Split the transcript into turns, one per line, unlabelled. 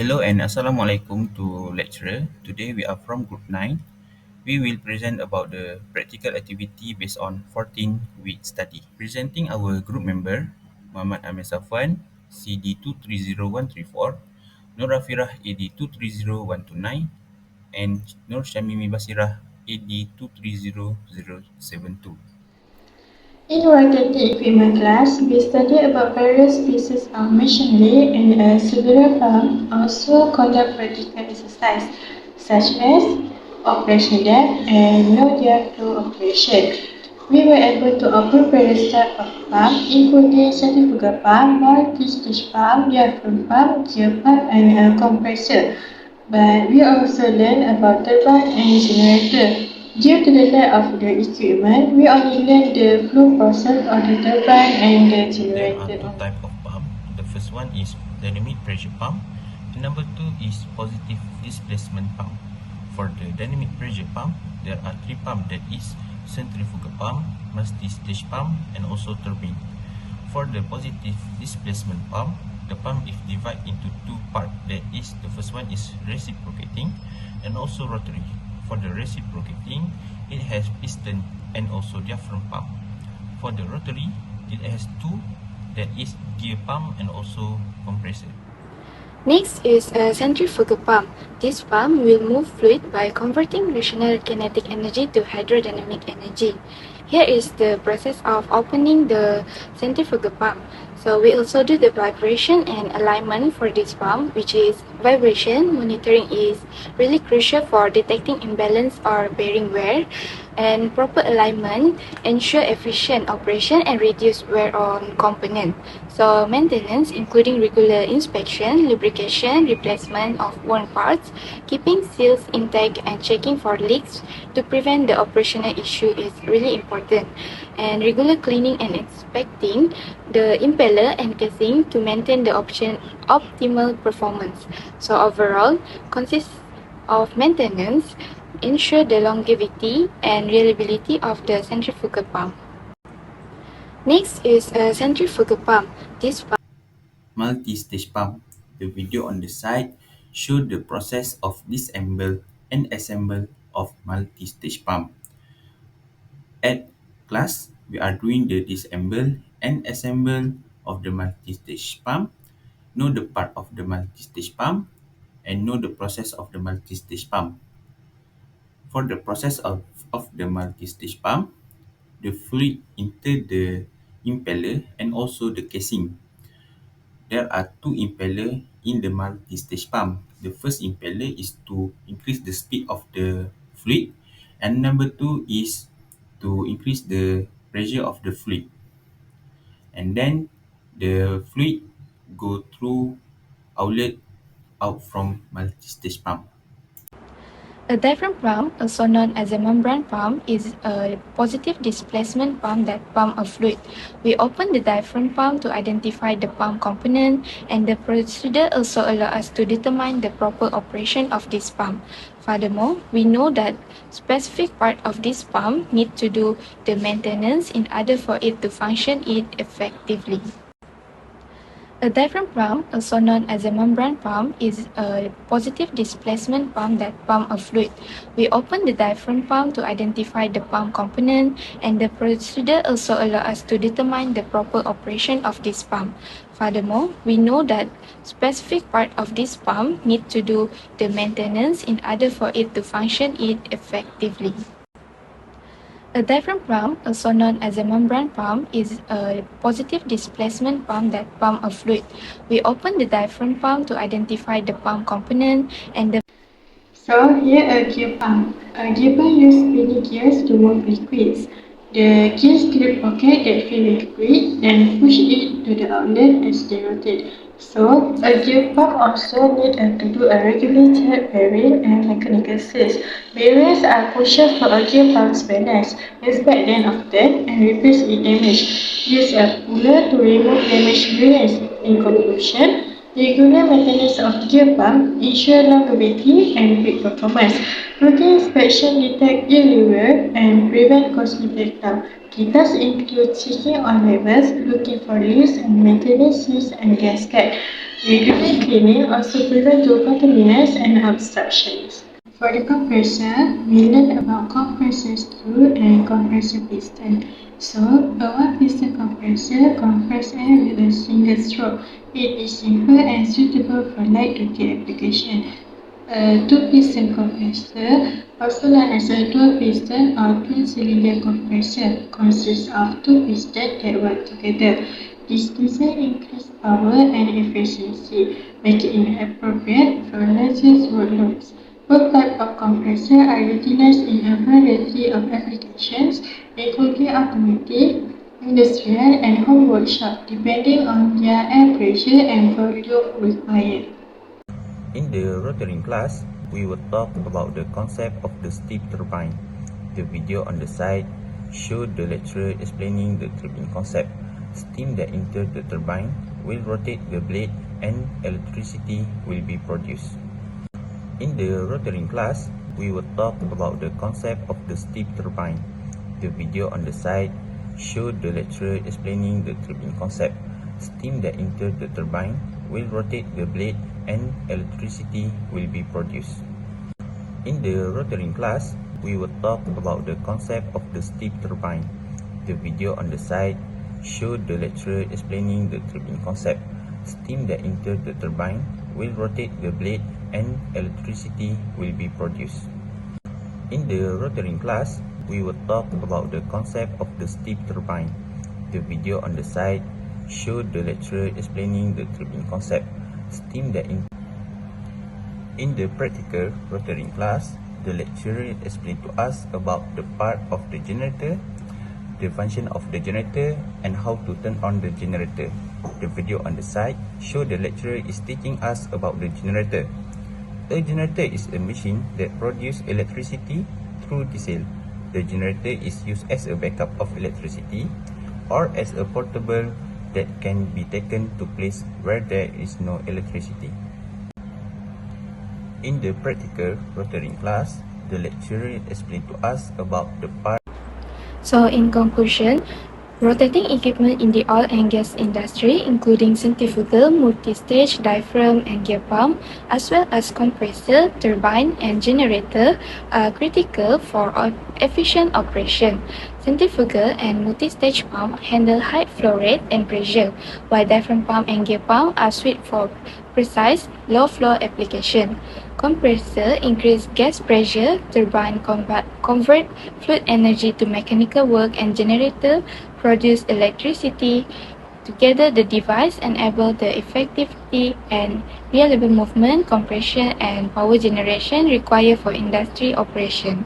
Hello and Assalamualaikum to lecturer. Today we are from group 9. We will present about the practical activity based on 14-week study. Presenting our group member, Muhammad Amir Safwan, CD 230134, Nur Rafirah AD 230129, and Nur Syamimi Basirah AD 230072.
In rotating equipment class, we study about various pieces of machinery and a several farm also conduct practical exercise such as operation depth and no-gear flow operation. We were able to operate various types of pump including centrifugal pump, multi-stage pump, diaphragm pump, gear pump and a compressor. But we also learned about turbine and generator. Due to the lack of the equipment, we only learned the flow process of the turbine and the
There are
generator
two
only.
types of pump. The first one is dynamic pressure pump, and number two is positive displacement pump. For the dynamic pressure pump, there are three pumps, that is centrifugal pump, multi-stage pump, and also turbine. For the positive displacement pump, the pump is divided into two parts. That is, the first one is reciprocating and also rotary. For the reciprocating, it has piston and also diaphragm pump. For the rotary, it has two, that is gear pump and also compressor.
Next is a centrifugal pump. This pump will move fluid by converting rational kinetic energy to hydrodynamic energy. Here is the process of opening the centrifugal pump. So we also do the vibration and alignment for this pump, which is vibration monitoring is really crucial for detecting imbalance or bearing wear, and proper alignment ensure efficient operation and reduce wear on component. So maintenance including regular inspection, lubrication, replacement of worn parts, keeping seals intact and checking for leaks to prevent the operational issue is really important. And regular cleaning and inspecting the impeller and casing to maintain the optimal performance. So overall consists of maintenance ensure the longevity and reliability of the centrifugal pump. Next is a centrifugal pump. This pump
Multi-stage pump. The video on the side shows the process of disassemble and assemble of multi-stage pump. At class, we are doing the disassemble and assemble of the multi-stage pump, know the part of the multi-stage pump, and know the process of the multi-stage pump. For the process of the multi-stage pump, the fluid enter the impeller and also the casing. There are two impeller in the multi-stage pump. The first impeller is to increase the speed of the fluid, and number two is to increase the pressure of the fluid. And then the fluid go through outlet out from multi-stage pump.
A diaphragm pump, also known as a membrane pump, is a positive displacement pump that pump a fluid. We open the diaphragm pump to identify the pump component, and the procedure also allows us to determine the proper operation of this pump. Furthermore, we know that specific part of this pump need to do the maintenance in order for it to function it effectively. A diaphragm pump, also known as a membrane pump, is a positive displacement pump that pump a fluid. We open the diaphragm pump to identify the pump component, and the procedure also allows us to determine the proper operation of this pump. Furthermore, we know that specific part of this pump need to do the maintenance in order for it to function it effectively. A diaphragm pump, also known as a membrane pump, is a positive displacement pump that pump a fluid. We open the diaphragm pump to identify the pump component, and the
So here a gear pump. A gear pump uses many gears to move liquids. The gears create pocket that fill with liquid, then push it to the outlet as they rotate. So a gear pump also need to do a regulated bearing and mechanical seals. Bearings are crucial for a gear pump's balance. Inspect them often and replace if damaged. Use a puller to remove damaged bearings. In conclusion, Regular maintenance of gear pump ensure longevity and peak performance. Routine inspection detect failure and prevent costly breakdown. Key tasks include checking oil levels, looking for leaks and maintenance use and gasket. Regular cleaning also prevent door contaminants and obstructions. For the compressor, we learn about compressor screw and compressor piston. So, a one-piston compressor compresses air with a single stroke. It is simple and suitable for light-duty application. A two-piston compressor, also known as a dual-piston or twin-cylinder compressor, consists of two pistons that work together. This design increases power and efficiency, making it appropriate for larger workloads. Both types of compressor are utilized in a variety of applications, including automotive, industrial, and home workshop, depending on their air pressure and volume required.
In the rotoring class, we will talk about the concept of the steam turbine. The video on the side showed the lecturer explaining the turbine concept. Steam that enters the turbine will rotate the blade and electricity will be produced. In the rotoring class, we will talk about the concept of the steam turbine. The video on the side showed the lecturer explaining the turbine concept. Steam that enters the turbine will rotate the blade and electricity will be produced. In the rotoring class, we will talk about the concept of the steam turbine. The video on the side showed the lecturer explaining the turbine concept. Steam that enters the turbine will rotate the blade and electricity will be produced. In the rotoring class, we will talk about the concept of the steam turbine. The video on the side showed the lecturer explaining the turbine concept. Steam that In the practical rotoring class, the lecturer explained to us about the part of the generator, the function of the generator, and how to turn on the generator. The video on the side shows the lecturer is teaching us about the generator. A generator is a machine that produces electricity through diesel. The generator is used as a backup of electricity or as a portable that can be taken to place where there is no electricity. In the practical rotoring class, the lecturer explained to us about the part.
So, in conclusion, rotating equipment in the oil and gas industry, including centrifugal, multi-stage, diaphragm, and gear pump, as well as compressor, turbine, and generator, are critical for efficient operation. Centrifugal and multi-stage pump handle high flow rate and pressure, while diaphragm pump and gear pump are suited for precise, low-flow application. Compressor increase gas pressure, turbine convert fluid energy to mechanical work, and generator produce electricity. Together, the device enable the effectivity and reliable movement, compression, and power generation required for industry operation.